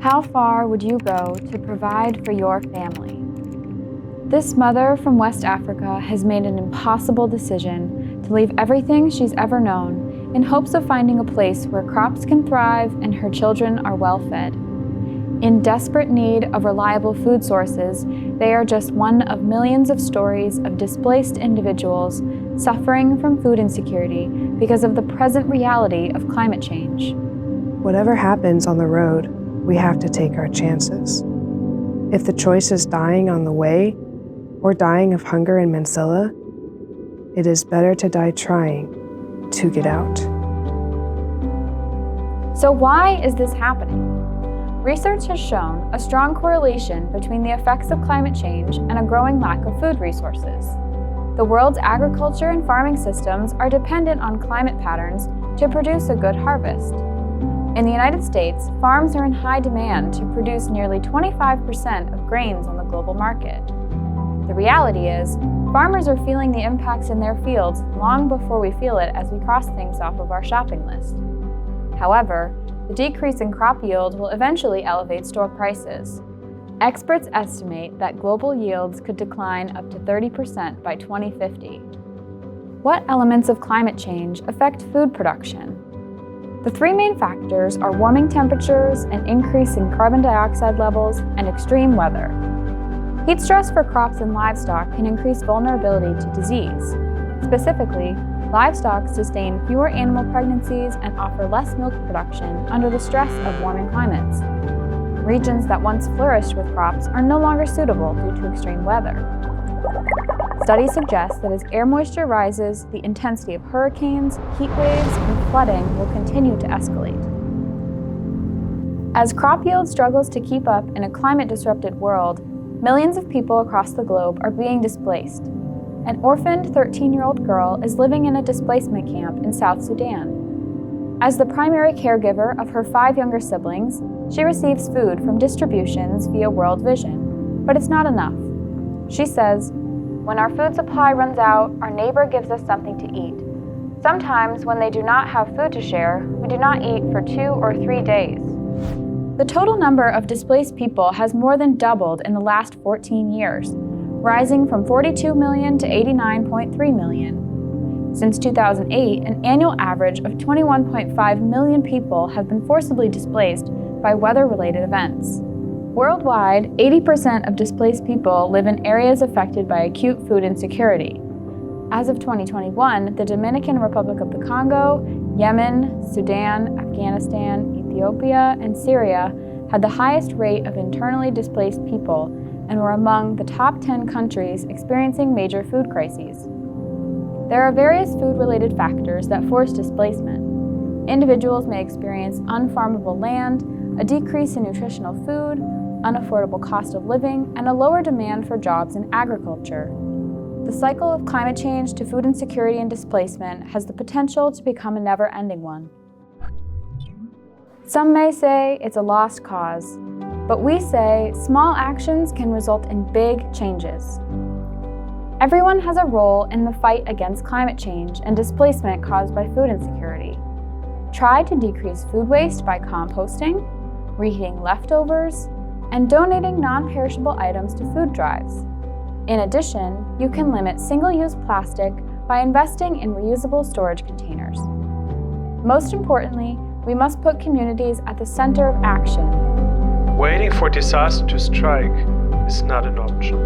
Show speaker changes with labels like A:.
A: How far would you go to provide for your family? This mother from West Africa has made an impossible decision to leave everything she's ever known in hopes of finding a place where crops can thrive and her children are well fed. In desperate need of reliable food sources, they are just one of millions of stories of displaced individuals suffering from food insecurity because of the present reality of climate change.
B: Whatever happens on the road, we have to take our chances. If the choice is dying on the way or dying of hunger in Mansilla, it is better to die trying to get out.
A: So why is this happening? Research has shown a strong correlation between the effects of climate change and a growing lack of food resources. The world's agriculture and farming systems are dependent on climate patterns to produce a good harvest. In the United States, farms are in high demand to produce nearly 25% of grains on the global market. The reality is, farmers are feeling the impacts in their fields long before we feel it as we cross things off of our shopping list. However, the decrease in crop yield will eventually elevate store prices. Experts estimate that global yields could decline up to 30% by 2050. What elements of climate change affect food production? The three main factors are warming temperatures, an increase in carbon dioxide levels, and extreme weather. Heat stress for crops and livestock can increase vulnerability to disease. Specifically, livestock sustain fewer animal pregnancies and offer less milk production under the stress of warming climates. Regions that once flourished with crops are no longer suitable due to extreme weather. Studies suggest that as air moisture rises, the intensity of hurricanes, heat waves, and flooding will continue to escalate. As crop yield struggles to keep up in a climate-disrupted world, millions of people across the globe are being displaced. An orphaned 13-year-old girl is living in a displacement camp in South Sudan. As the primary caregiver of her 5 younger siblings, she receives food from distributions via World Vision, but it's not enough. She says, "When our food supply runs out, our neighbor gives us something to eat. Sometimes when they do not have food to share, we do not eat for 2 or 3 days." The total number of displaced people has more than doubled in the last 14 years, rising from 42 million to 89.3 million. Since 2008, an annual average of 21.5 million people have been forcibly displaced by weather-related events. Worldwide, 80% of displaced people live in areas affected by acute food insecurity. As of 2021, the Dominican Republic of the Congo, Yemen, Sudan, Afghanistan, Ethiopia, and Syria had the highest rate of internally displaced people and were among the top 10 countries experiencing major food crises. There are various food-related factors that force displacement. Individuals may experience unfarmable land, a decrease in nutritional food, unaffordable cost of living, and a lower demand for jobs in agriculture. The cycle of climate change to food insecurity and displacement has the potential to become a never-ending one. Some may say it's a lost cause, but we say small actions can result in big changes. Everyone has a role in the fight against climate change and displacement caused by food insecurity. Try to decrease food waste by composting, reheating leftovers, and donating non-perishable items to food drives. In addition, you can limit single-use plastic by investing in reusable storage containers. Most importantly, we must put communities at the center of action.
C: Waiting for disaster to strike is not an option.